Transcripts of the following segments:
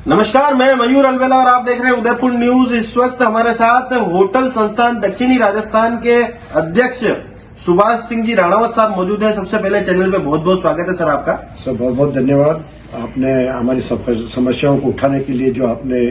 नमस्कार, मैं मयूर अलवेला और आप देख रहे हैं उदयपुर न्यूज। इस वक्त हमारे साथ होटल संस्थान दक्षिणी राजस्थान के अध्यक्ष सुभाष सिंह जी राणावत साहब मौजूद हैं। सबसे पहले चैनल पे बहुत बहुत स्वागत है सर आपका। सर बहुत बहुत धन्यवाद, आपने हमारी समस्याओं को उठाने के लिए जो आपने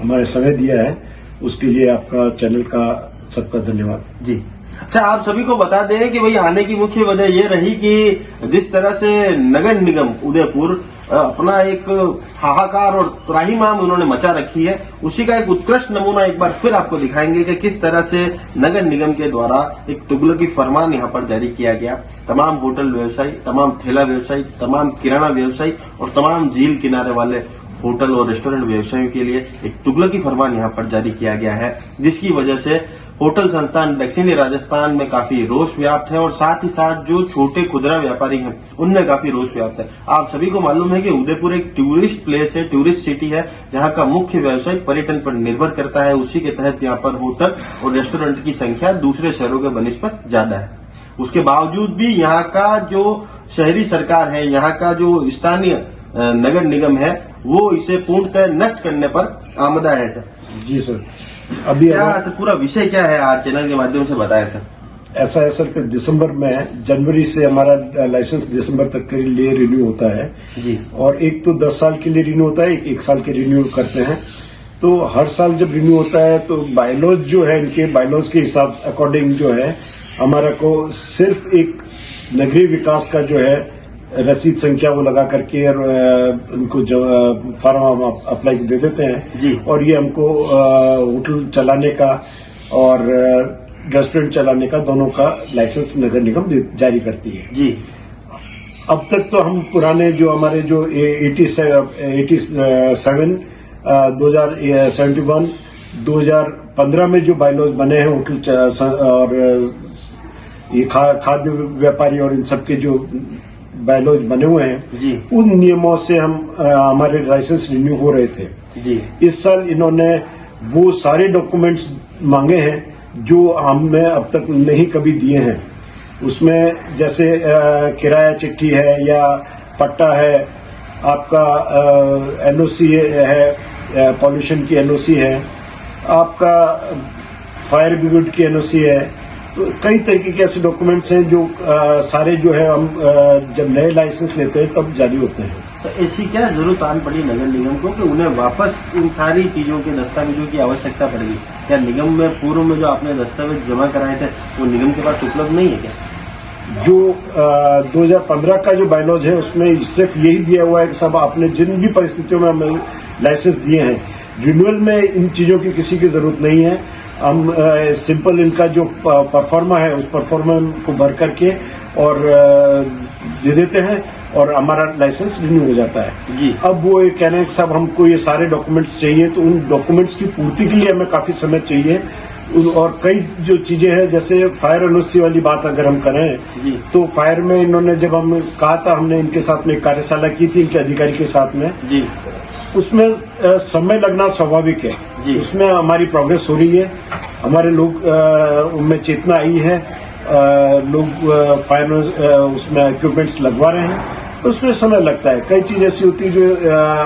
हमारे समय दिया है उसके लिए आपका चैनल का सबका धन्यवाद जी। अच्छा, आप सभी को बता दें कि भाई आने की मुख्य वजह ये रही कि जिस तरह से नगर निगम उदयपुर अपना एक हाहाकार और त्राहिमाम उन्होंने मचा रखी है, उसी का एक उत्कृष्ट नमूना एक बार फिर आपको दिखाएंगे कि किस तरह से नगर निगम के द्वारा एक तुगलकी फरमान यहाँ पर जारी किया गया। तमाम होटल व्यवसायी, तमाम ठेला व्यवसायी, तमाम किराना व्यवसायी और तमाम झील किनारे वाले होटल और रेस्टोरेंट व्यवसायियों के लिए एक तुगलकी फरमान यहाँ पर जारी किया गया है, जिसकी वजह से होटल संस्थान दक्षिणी राजस्थान में काफी रोष व्याप्त है और साथ ही साथ जो छोटे खुदरा व्यापारी हैं उनमें काफी रोष व्याप्त है। आप सभी को मालूम है कि उदयपुर एक टूरिस्ट प्लेस है, टूरिस्ट सिटी है, जहां का मुख्य व्यवसाय पर्यटन पर निर्भर करता है। उसी के तहत यहाँ पर होटल और रेस्टोरेंट की संख्या दूसरे शहरों के बनिस्बत ज्यादा है। उसके बावजूद भी यहाँ का जो शहरी सरकार है, यहाँ का जो स्थानीय नगर निगम है, वो इसे पूर्णतः नष्ट करने पर आमदा है सर। जी सर, अभी क्या सर पूरा विषय क्या है, आज चैनल के माध्यम से बताएं सर। ऐसा है सर कि दिसंबर में, जनवरी से हमारा लाइसेंस दिसंबर तक के लिए रिन्यू होता है जी, और एक तो 10 साल के लिए रिन्यू होता है, एक साल के रिन्यू करते हैं। तो हर साल जब रिन्यू होता है तो बायलॉज जो है, इनके बायलॉज के हिसाब अकॉर्डिंग जो है हमारा को सिर्फ एक नगरीय विकास का जो है रसीद संख्या वो लगा करके और उनको जो फॉर्म हम अप्लाई दे देते हैं जी। और ये हमको होटल चलाने का और रेस्टोरेंट चलाने का दोनों का लाइसेंस नगर निगम जारी करती है जी। अब तक तो हम पुराने जो हमारे जो 87 2071 2015 में जो बायलॉज बने हैं होटल और ये खाद्य व्यापारी और इन सबके जो बायलॉज बने हुए हैं जी, उन नियमों से हम हमारे लाइसेंस रिन्यू हो रहे थे जी। इस साल इन्होंने वो सारे डॉक्यूमेंट्स मांगे हैं जो हमें अब तक नहीं कभी दिए हैं। उसमें जैसे किराया चिट्ठी है या पट्टा है, आपका एनओसी है, पॉल्यूशन की एनओसी है, आपका फायर ब्रिगेड की एनओसी है। तो कई तरीके के ऐसे डॉक्यूमेंट्स हैं जो सारे जो है हम जब नए लाइसेंस लेते हैं तब जारी होते हैं। तो ऐसी क्या जरूरत आन पड़ी नगर निगम को कि उन्हें वापस इन सारी चीजों के दस्तावेजों की आवश्यकता पड़ेगी? क्या निगम में पूर्व में जो आपने दस्तावेज जमा कराए थे वो निगम के पास उपलब्ध नहीं है क्या? जो 2015 का जो बायलॉज है उसमें सिर्फ यही दिया हुआ है कि सब आपने जिन भी परिस्थितियों में हमें लाइसेंस दिए हैं, रिन्यूअल में इन चीजों की किसी की जरूरत नहीं है। हम सिंपल इनका जो परफॉर्मा है उस परफॉर्मा को भर करके और दे देते हैं और हमारा लाइसेंस रिन्यू हो जाता है जी। अब वो ये कह रहे हैं कि साहब हमको ये सारे डॉक्यूमेंट्स चाहिए, तो उन डॉक्यूमेंट्स की पूर्ति के लिए हमें काफी समय चाहिए। और कई जो चीजें हैं जैसे फायर एनओसी वाली बात अगर हम करें जी, तो फायर में इन्होंने जब हम कहा था, हमने इनके साथ में कार्यशाला की थी इनके अधिकारी के साथ में जी, उसमें समय लगना स्वाभाविक है जी। उसमें हमारी प्रोग्रेस हो रही है, हमारे लोग उनमें चेतना आई है, लोग फायर उसमें इक्विपमेंट्स लगवा रहे हैं, तो उसमें समय लगता है। कई चीज ऐसी होती है जो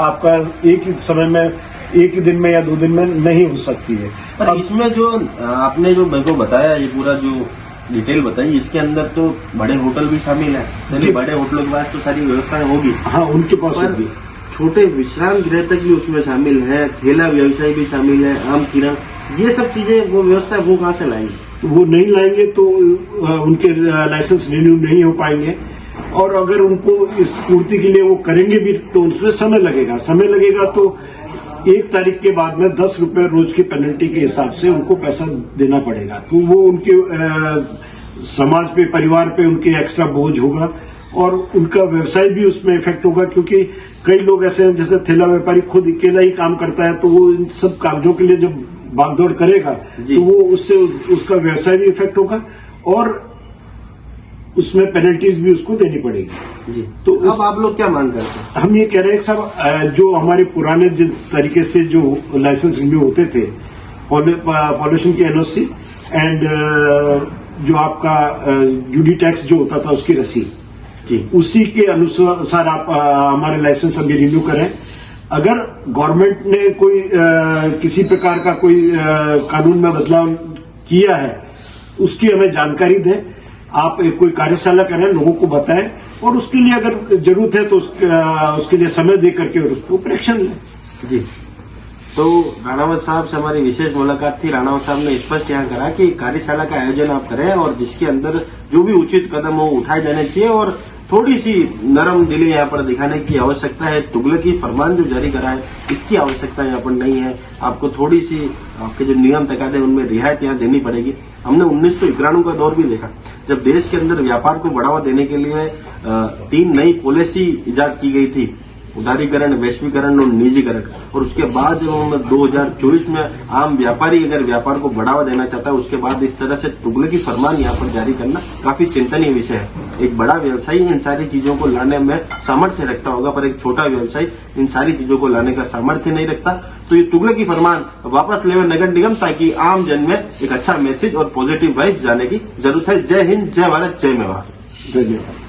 आपका एक ही समय में, एक ही दिन में या 2 दिन में नहीं हो सकती है। पर इसमें जो आपने जो मेरे को बताया, ये पूरा जो डिटेल बताई, इसके अंदर तो बड़े होटल भी शामिल है। चलिए, बड़े होटलों के पास तो सारी व्यवस्थाएं होगी, हाँ उनके पास होगी। छोटे विश्राम गृह तक भी उसमें शामिल है, ठेला व्यवसाय भी शामिल है, आम किराना, ये सब चीजें वो व्यवस्था वो कहाँ से लाएंगे? वो नहीं लाएंगे तो उनके लाइसेंस रिन्यू नहीं हो पाएंगे और अगर उनको इस पूर्ति के लिए वो करेंगे भी तो उसमें समय लगेगा। तो 1 तारीख के बाद में 10 रुपए रोज की पेनल्टी के हिसाब से उनको पैसा देना पड़ेगा। तो वो उनके समाज पे, परिवार पे उनके एक्स्ट्रा बोझ होगा और उनका व्यवसाय भी उसमें इफेक्ट होगा, क्योंकि कई लोग ऐसे हैं जैसे ठेला व्यापारी खुद अकेला ही काम करता है, तो वो इन सब कागजों के लिए जब भागदौड़ करेगा तो वो उससे उसका व्यवसाय भी इफेक्ट होगा और उसमें पेनल्टीज भी उसको देनी पड़ेगी जी। तो अब आप लोग क्या मांग करते हैं? हम ये कह रहे हैं कि साहब जो हमारे पुराने जिस तरीके से जो लाइसेंस रिन्यू होते थे, पॉल्यूशन की एनओसी एंड जो आपका ड्यूटी टैक्स जो होता था उसकी रसीद, जी, उसी के अनुसार आप हमारे लाइसेंस अभी रिन्यू करें अगर गवर्नमेंट ने कोई किसी प्रकार का कोई कानून में बदलाव किया है उसकी हमें जानकारी दें। आप एक कोई कार्यशाला करें, लोगों को बताएं और उसके लिए अगर जरूरत है तो उसके लिए समय दे करके उसको प्रेक्षण लें। जी, तो राणावत साहब से हमारी विशेष मुलाकात थी। राणावत साहब ने स्पष्ट यहाँ करा कि कार्यशाला का आयोजन आप करें और जिसके अंदर जो भी उचित कदम हो उठाए जाने चाहिए और थोड़ी सी नरम दिली यहाँ पर दिखाने की आवश्यकता है। तुगलकी फरमान जो जारी करा है इसकी आवश्यकता यहाँ पर नहीं है। आपको थोड़ी सी आपके जो नियम तकादे उनमें रियायत यहाँ देनी पड़ेगी। हमने 1991 का दौर भी देखा जब देश के अंदर व्यापार को बढ़ावा देने के लिए 3 नई पॉलिसी इजाद की गई थी, उदारीकरण, वैश्वीकरण और निजीकरण। और उसके बाद जब हम 2024 में आम व्यापारी अगर व्यापार को बढ़ावा देना चाहता है उसके बाद इस तरह से तुगलकी फरमान यहाँ पर जारी करना काफी चिंतनीय विषय है। एक बड़ा व्यवसायी इन सारी चीजों को लाने में सामर्थ्य रखता होगा पर एक छोटा व्यवसायी इन सारी चीजों को लाने का सामर्थ्य नहीं रखता। तो ये तुगलकी फरमान वापस लेवे नगर निगम ताकि आम जन में एक अच्छा मैसेज और पॉजिटिव वाइब जाने की जरूरत है। जय हिंद, जय भारत, जय मेवाड़। धन्यवाद।